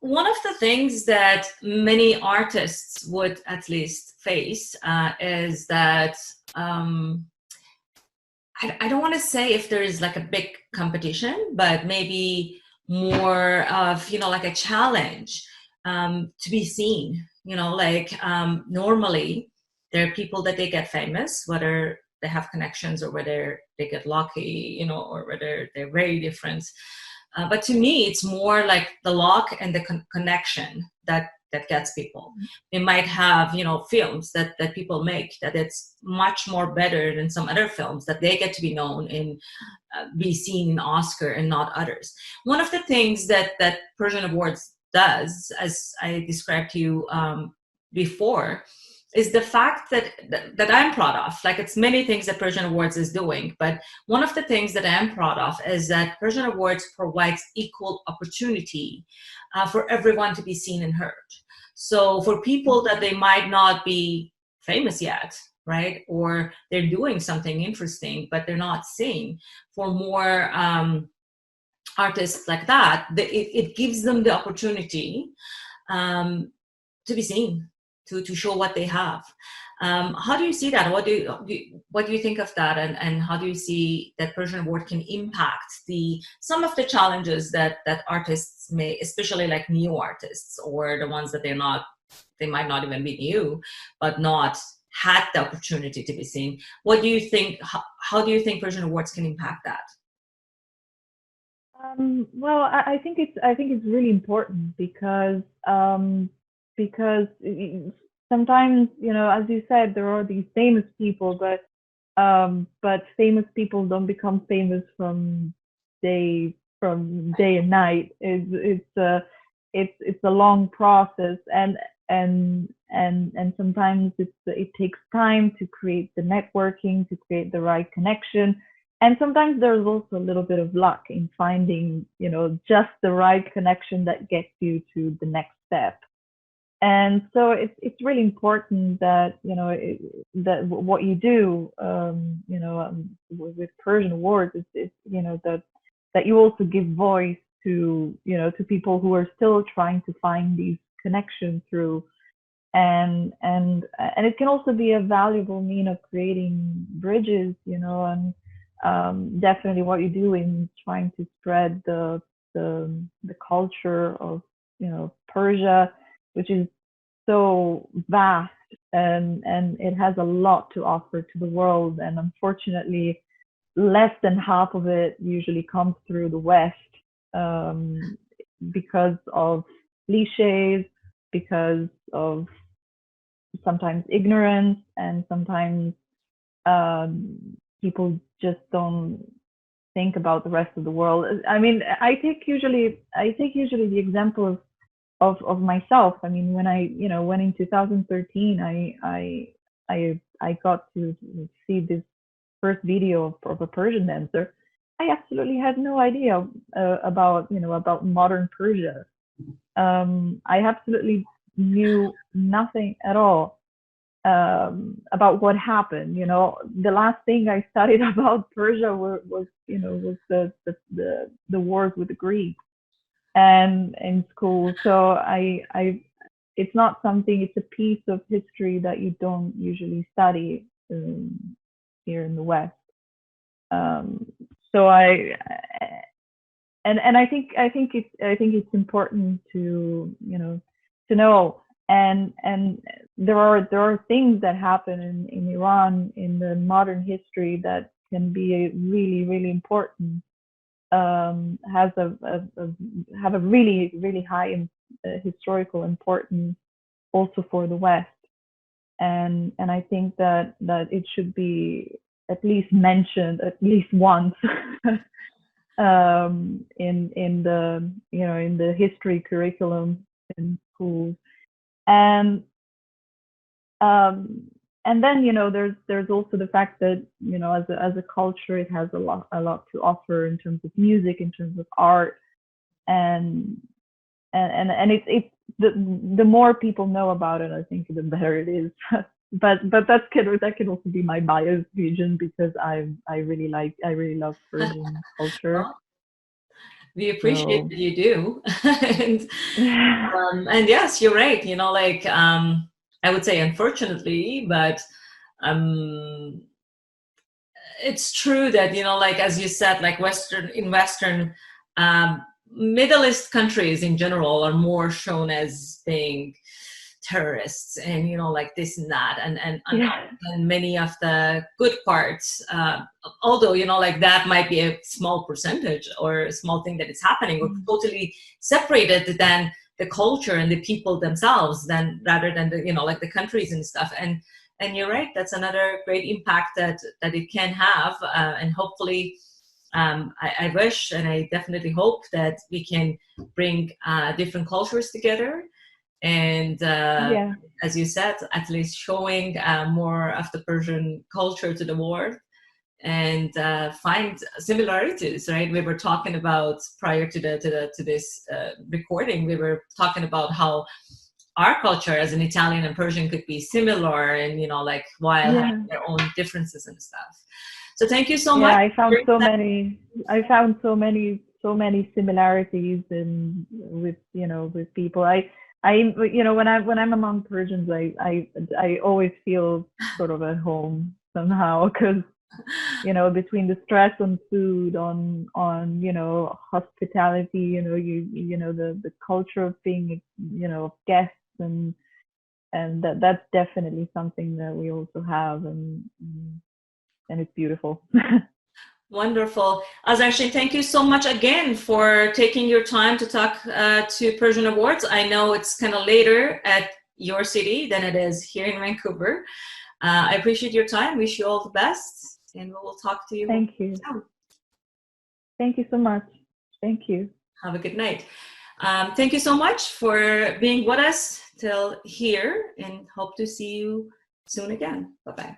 one of the things that many artists would at least face is that I don't want to say if there is like a big competition, but maybe more of, like a challenge to be seen. Normally there are people that they get famous, whether they have connections or whether they get lucky, or whether they're very different. But to me, it's more like the luck and the connection that gets people. They might have, films that people make that it's much more better than some other films that they get to be known and be seen in Oscar and not others. One of the things that Persian Awards does, as I described to you before, is the fact that I'm proud of. Like, it's many things that Persian Awards is doing, but one of the things that I'm proud of is that Persian Awards provides equal opportunity for everyone to be seen and heard. So for people that they might not be famous yet, right, or they're doing something interesting, but they're not seen, for more artists like that, it gives them the opportunity to be seen, to show what they have. How do you see that? What do you think of that? And how do you see that Persian Award can impact some of the challenges that artists may, especially like new artists or the ones that they might not even be new, but not had the opportunity to be seen? What do you think? How do you think Persian Awards can impact that? Well, I think it's really important because sometimes, as you said, there are these famous people, but famous people don't become famous from day and night. It's a long process, and sometimes it takes time to create the networking, to create the right connection. And sometimes there's also a little bit of luck in finding, just the right connection that gets you to the next step. And so it's really important that, that what you do, with Persian Awards is that you also give voice to, to people who are still trying to find these connections through. And it can also be a valuable mean of creating bridges, and definitely what you do in trying to spread the culture of, Persia, which is so vast and it has a lot to offer to the world. And unfortunately, less than half of it usually comes through the West, because of cliches, because of sometimes ignorance, and sometimes people just don't think about the rest of the world. I mean, I take usually the example of myself. I mean, when when in 2013 I got to see this first video of a Persian dancer, I absolutely had no idea about modern Persia. I absolutely knew nothing at all about what happened. The last thing I studied about Persia was the wars with the Greeks and in school. So it's not something, it's a piece of history that you don't usually study here in the West. So I think it's important to know. And there are things that happen in Iran in the modern history that can be really, really important. Have a really, really high historical importance also for the West. And I think that it should be at least mentioned at least once in the history curriculum in schools. And then there's also the fact that as a culture it has a lot to offer in terms of music, in terms of art, and it's the more people know about it, I think the better it is. but that can also be my biased vision, because I really love Persian culture. We appreciate So, that you do. And yes, you're right. You know, like I would say unfortunately, but it's true that, you know, like as you said, like Western Middle East countries in general are more shown as being terrorists and, you know, like this and that, and many of the good parts, although, you know, like that might be a small percentage or a small thing that is happening, or totally separated than the culture and the people themselves, then rather than the, you know, like the countries and stuff. And you're right, that's another great impact that it can have, and hopefully I wish and I definitely hope that we can bring different cultures together. And as you said, at least showing more of the Persian culture to the world, and find similarities. Right? We were talking about prior to this recording. We were talking about how our culture as an Italian and Persian could be similar, and, you know, like while having their own differences and stuff. So thank you so much. I found so many similarities with people. I you know, when I'm among Persians, I always feel sort of at home somehow, because, you know, between the stress on food, on you know, hospitality, you know, the culture of being, you know, guests, and that's definitely something that we also have, and it's beautiful. Wonderful. Azarshin, thank you so much again for taking your time to talk to Persian Awards. I know it's kind of later at your city than it is here in Vancouver. I appreciate your time. Wish you all the best, and we will talk to you. Thank you. Soon. Thank you so much. Thank you. Have a good night. Thank you so much for being with us till here, and hope to see you soon again. Bye-bye.